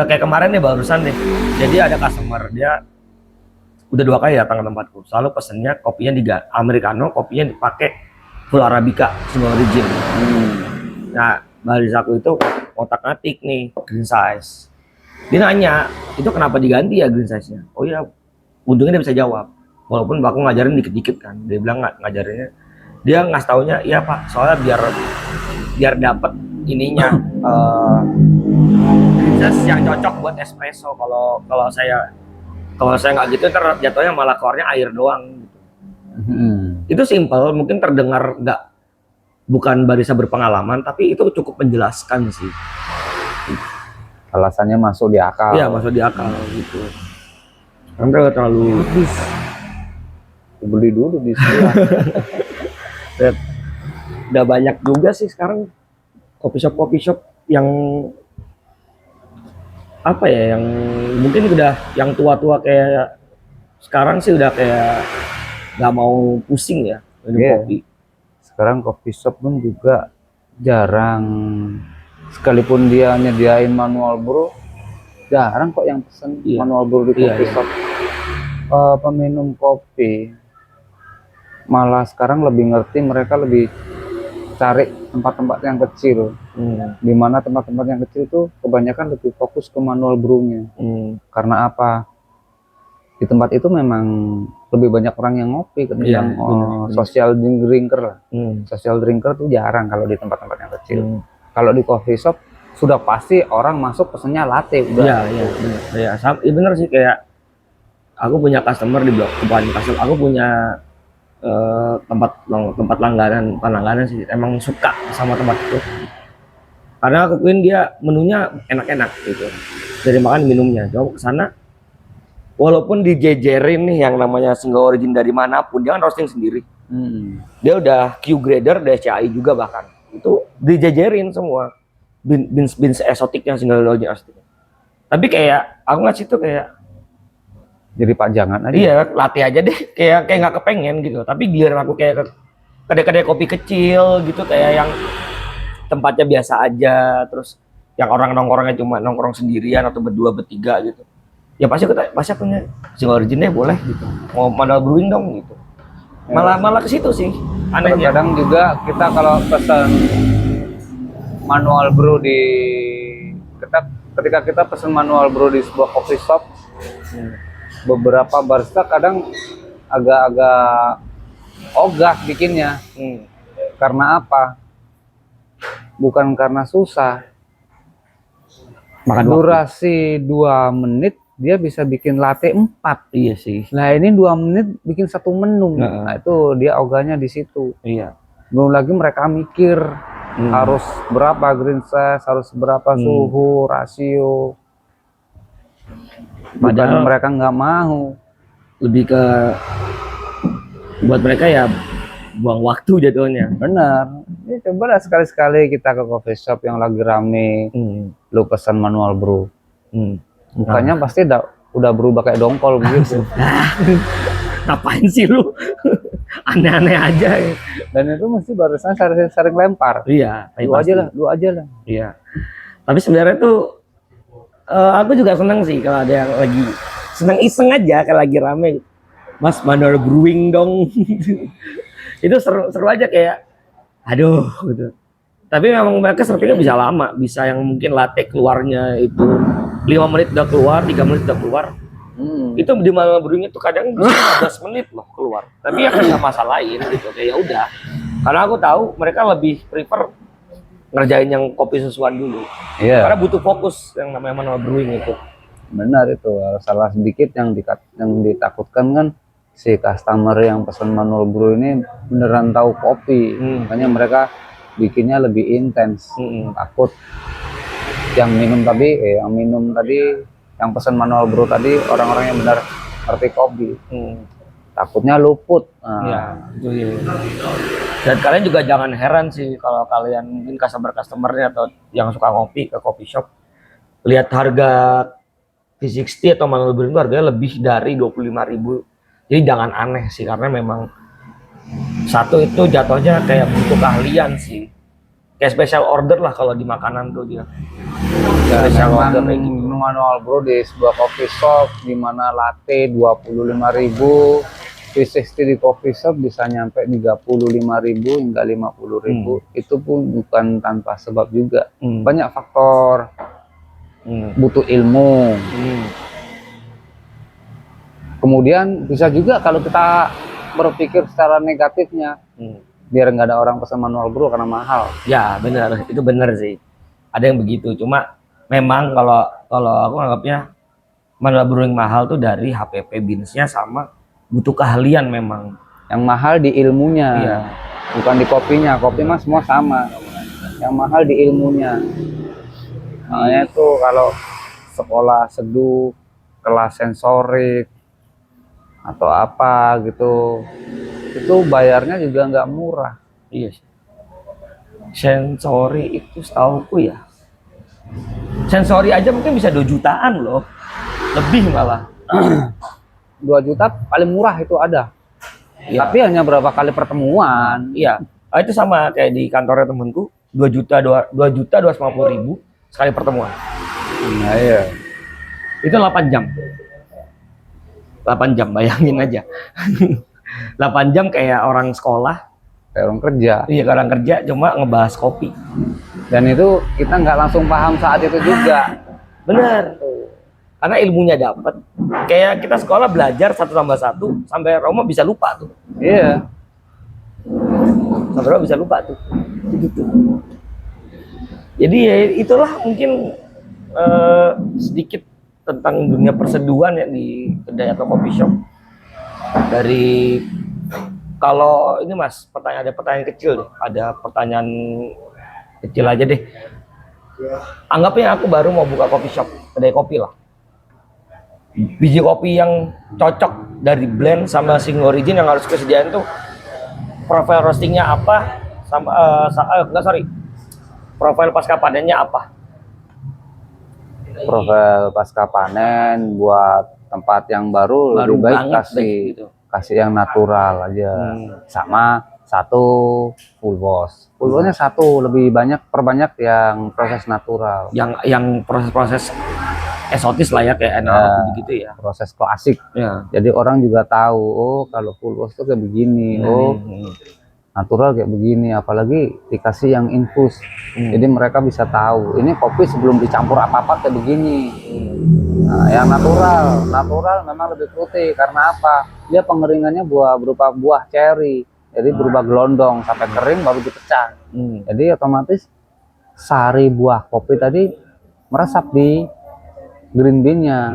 kayak kemarin nih barusan deh. Jadi ada customer, dia udah 2 kali datang ke tempatku. Selalu pesennya kopinya americano, kopinya dipakai full arabica, semua origin. Nah, barisaku itu otak-atik nih green size. Dia nanya, itu kenapa diganti ya green size-nya? Oh iya, untungnya dia bisa jawab. Walaupun aku ngajarin dikit-dikit kan. Dia bilang ngajarinnya, dia ngasih taunya, iya pak, soalnya biar dapat ininya green size yang cocok buat espresso. Kalau saya nggak gitu, ntar jatuhnya malah keluarnya air doang gitu. Itu simple, mungkin terdengar bukan barista berpengalaman, tapi itu cukup menjelaskan sih. Alasannya masuk di akal. Iya, masuk di akal gitu. Karena terlalu beli dulu di sebelah. Udah banyak juga sih sekarang coffee shop yang apa ya, yang mungkin udah yang tua-tua kayak sekarang sih udah kayak nggak mau pusing ya minum kopi. Sekarang coffee shop pun juga jarang, sekalipun dia nyediain manual brew, jarang kok yang pesen manual brew di coffee shop. Peminum kopi malah sekarang lebih ngerti, mereka lebih cari tempat-tempat yang kecil, di mana tempat-tempat yang kecil itu kebanyakan lebih fokus ke manual brewnya. Karena apa? Di tempat itu memang lebih banyak orang yang ngopi ketimbang benar. social drinker lah. Social drinker tuh jarang kalau di tempat-tempat yang kecil. Kalau di coffee shop sudah pasti orang masuk pesennya latte udah. Iya, benar. Ya, bener sih, kayak aku punya customer di blog, bukan customer, aku punya tempat langganan, bukan langganan sih, emang suka sama tempat itu. Karena aku akuin dia menunya enak-enak gitu. Dari makan minumnya. Coba ke sana, walaupun dijejerin nih yang namanya single origin dari manapun, dia kan roasting sendiri. Dia udah Q grader, dari CAI juga bahkan. Itu dijejerin semua. Beans esotik yang single origin roasting. Tapi kayak aku ngasih tuh kayak Jadi pajangan aja. iya, latih aja deh, kayak nggak kepengen gitu. Tapi giliran aku kayak ke kedai-kedai kopi kecil gitu, kayak yang tempatnya biasa aja, terus yang orang nongkrongnya cuma nongkrong sendirian atau berdua bertiga gitu. Ya pasti aku punya single origin deh, boleh gitu. Mau manual brewing dong gitu. Malah ke situ sih. Anehnya. Kadang juga kita kalau pesan manual brew ketika kita pesan manual brew di sebuah coffee shop, beberapa barista kadang agak-agak ogah bikinnya. Karena apa? Bukan karena susah. Makan Durasi 2 menit dia bisa bikin latte 4. Iya sih. Nah ini 2 menit bikin satu menu. Nah itu dia ogahnya di situ. Iya. Belum lagi mereka mikir harus berapa green size, harus berapa suhu, rasio. Padahal mereka nggak mau. Lebih ke buat mereka ya buang waktu jatuhnya. Bener. Ya, coba lah sekali-sekali kita ke coffee shop yang lagi rame, lu pesan manual brew. Bukannya pasti udah berubah kayak dongkol begitu. Ngapain sih lu? Aneh-aneh aja. Dan itu mesti barusan sering lempar. Iya. Lu aja lah. Iya. Tapi sebenarnya tuh aku juga seneng sih kalau ada yang lagi seneng iseng aja kalau lagi rame. Mas, manual brewing dong. Itu seru aja kayak, aduh gitu. Tapi memang mereka sepertinya bisa lama, bisa yang mungkin latte keluarnya itu 5 menit udah keluar, 3 menit udah keluar. Itu di manual brewing itu kadang bisa 15 menit loh keluar. Tapi ya nggak masalahin gitu, kayak ya udah. Karena aku tahu mereka lebih prefer ngerjain yang kopi susuan dulu. Iya. Karena butuh fokus yang namanya manual brewing itu. Benar itu. Salah sedikit yang ditakutkan kan si customer yang pesan manual brew ini beneran tahu kopi. Makanya mereka bikinnya lebih intens. Takut yang minum tadi yang pesan manual brew tadi orang-orang yang benar ngerti kopi. Takutnya luput. Ya, itu ya. Dan kalian juga jangan heran sih kalau kalian mungkin customer-customernya atau yang suka ngopi ke coffee shop, lihat harga V60 atau manual brewing itu harganya lebih dari 25.000. Jadi jangan aneh sih, karena memang satu itu jatuhnya kayak butuh keahlian sih. Kayak special order lah kalau di makanan tuh dia. Special order kayak gitu. Manual brew di sebuah coffee shop di mana latte 25.000, V60 di coffee shop bisa nyampe 35.000 hingga 50.000. Itu pun bukan tanpa sebab juga. Banyak faktor. Butuh ilmu. Kemudian bisa juga kalau kita berpikir secara negatifnya, biar nggak ada orang pesan manual brew karena mahal. Ya benar, itu benar sih. Ada yang begitu. Cuma memang kalau aku anggapnya manual brewing mahal tuh dari HPP beans-nya sama butuh keahlian memang. Yang mahal di ilmunya, Iya. bukan di kopinya. Kopi mah semua sama. Yang mahal di ilmunya. Makanya tuh kalau sekolah seduh, kelas sensorik atau apa gitu, itu bayarnya juga nggak murah. Iya sih. Sensori itu setauku ya. Sensori aja mungkin bisa 2 jutaan loh. Lebih malah. 2 juta paling murah itu ada. Ya. Tapi hanya berapa kali pertemuan. Iya. Itu sama kayak di kantornya temenku, 2.250.000 sekali pertemuan. Nah, iya. Itu 8 jam. 8 jam, bayangin aja. 8 jam kayak orang sekolah kayak orang kerja. Iya, orang kerja cuma ngebahas kopi. Dan itu kita nggak langsung paham saat itu juga. Bener. Karena ilmunya dapat. Kayak kita sekolah belajar 1+1 sampai Romo bisa lupa tuh. Iya. Sampai Romo bisa lupa tuh. Gitu. Jadi ya itulah mungkin sedikit tentang dunia perseduhan ya di kedai atau coffee shop. Dari kalau ini Mas, ada pertanyaan kecil deh. Ada pertanyaan kecil aja deh. Anggapnya aku baru mau buka coffee shop, kedai kopi lah. Biji kopi yang cocok dari blend sama single origin yang harus kesediaan tuh profil roastingnya apa sama profil pasca panennya apa? Profil pasca panen buat tempat yang baru lebih baik kasih yang natural aja. Sama satu full boss. Full bossnya satu, lebih perbanyak yang proses natural. Yang proses-proses esotis lah ya, kayak gitu ya. Proses klasik. Ya. Jadi orang juga tahu, oh kalau full boss tuh kayak begini, natural kayak begini, apalagi dikasih yang infus. Jadi mereka bisa tahu, ini kopi sebelum dicampur apa-apa kayak begini. Nah, yang natural memang lebih putih karena apa? Dia pengeringannya berupa buah cherry. Jadi berubah gelondong sampai kering baru dipecah. Jadi otomatis sari buah kopi tadi meresap di green bean-nya.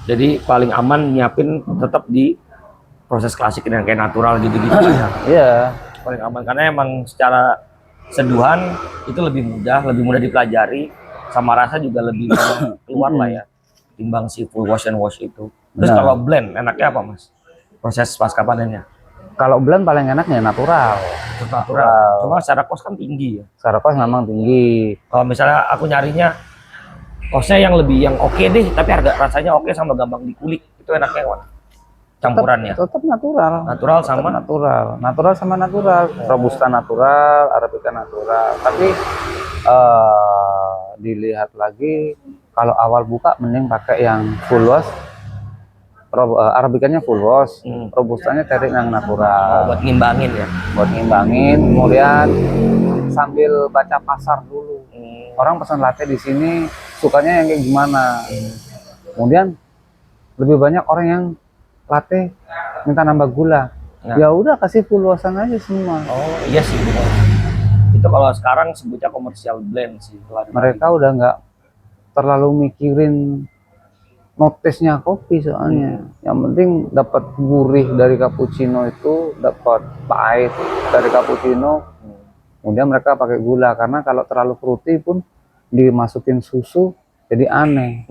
Jadi paling aman nyiapin tetap di proses klasik yang kayak natural gitu-gitu. Iya. Paling aman karena emang secara seduhan itu lebih mudah dipelajari, sama rasa juga lebih keluar lah ya timbang si full wash and wash itu. Terus kalau blend enaknya apa Mas? Proses pasca panennya? Kalau blend paling enaknya natural. Cuma secara cost kan tinggi ya. Secara cost memang tinggi. Kalau misalnya aku nyarinya costnya yang oke deh, tapi harga rasanya oke sama gampang dikulik, itu enaknya mana? Campurannya? Tetap natural. Natural sama? Natural sama natural. Robusta natural, Arabica natural. Tapi dilihat lagi, kalau awal buka mending pakai yang full wash. Arabicanya full wash, robustanya cari yang natural. Buat ngimbangin ya? Buat ngimbangin, kemudian sambil baca pasar dulu. Orang pesan latte di sini sukanya yang kayak gimana. Kemudian lebih banyak orang yang latte minta nambah gula. Ya udah kasih full washan aja semua. Oh iya sih. Itu kalau sekarang sebutnya komersial blend sih. Mereka udah nggak terlalu mikirin notisnya kopi soalnya. Yang penting dapat gurih dari cappuccino itu, dapat pahit dari cappuccino. Kemudian mereka pakai gula karena kalau terlalu fruity pun dimasukin susu jadi aneh.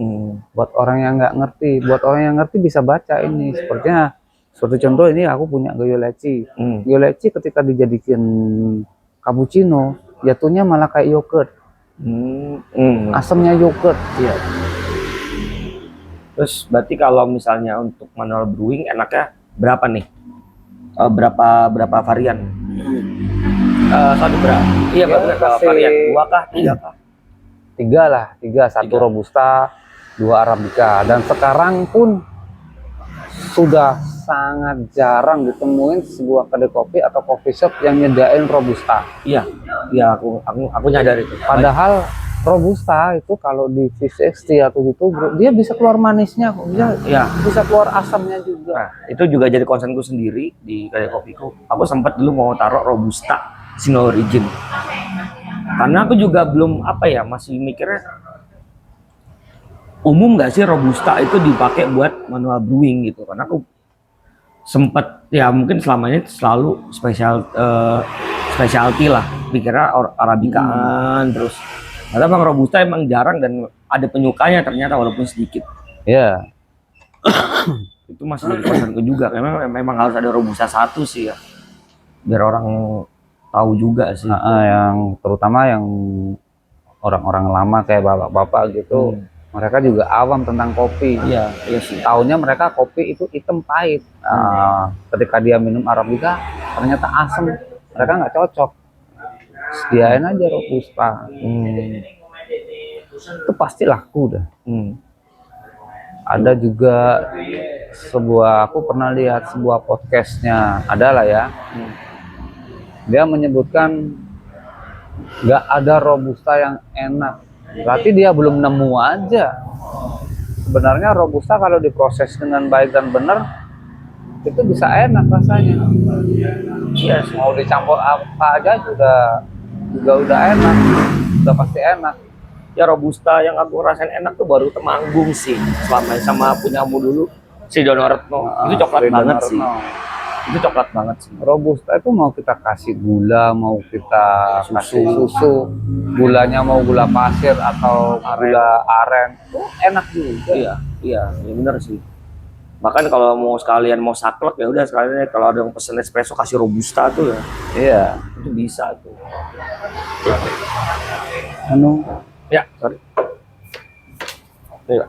Buat orang yang nggak ngerti, buat orang yang ngerti bisa baca ini. Seperti contoh ini aku punya Goyo Leci. Goyo Leci ketika dijadikan cappuccino, jatuhnya malah kayak yogurt. Asamnya yogurt. Iya. Terus berarti kalau misalnya untuk manual brewing enaknya berapa nih? Berapa varian? Satu berapa? Iya, berapa varian? 2 kah? 3 kah? 3 lah, 3. 1 robusta, 2 arabica. Dan sekarang pun sudah sangat jarang ditemuin sebuah kedai kopi atau coffee shop yang nyediain robusta. Iya, aku nyadar itu. Padahal robusta itu kalau di V60 atau gitu, dia bisa keluar manisnya, bisa keluar asamnya juga. Nah, itu juga jadi concernku sendiri di kedai kopiku. Aku sempat dulu mau taruh robusta single origin. Karena aku juga belum masih mikirnya umum nggak sih robusta itu dipakai buat manual brewing gitu. Karena aku sempat mungkin selamanya selalu specialty lah, pikirnya arabikaan terus. Karena bang robusta emang jarang dan ada penyukanya ternyata walaupun sedikit. Iya. Itu masih jadi concernku juga. Memang harus ada robusta 1 sih ya, biar orang tahu juga sih. Yang terutama yang orang-orang lama kayak bapak-bapak gitu, mereka juga awam tentang kopi. Iya sih. Taunya mereka kopi itu hitam pahit. Ketika dia minum arabica ternyata asam, mereka nggak cocok. Sediain aja robusta. Itu pasti laku dah. Ada juga aku pernah lihat sebuah podcastnya, adalah ya. Dia menyebutkan nggak ada robusta yang enak. Berarti dia belum nemu aja. Sebenarnya robusta kalau diproses dengan baik dan benar itu bisa enak rasanya. Iya sih. Mau dicampur apa aja juga udah enak, udah pasti enak. Ya robusta yang aku rasain enak tuh baru Temanggung sih. Selama sama punyamu dulu si Donoretno. Itu coklat Sri banget Donoretno. sih. Itu coklat banget sih. Robusta itu mau kita kasih gula, mau kita kasih susu, gulanya mau gula pasir atau gula aren, itu enak juga. Iya, iya, ya benar sih. Bahkan kalau mau sekalian mau saklek ya udah sekalian kalau ada yang pesen espresso kasih robusta tuh ya. Iya. Itu bisa tuh. Anu, Ya, sorry. Iya.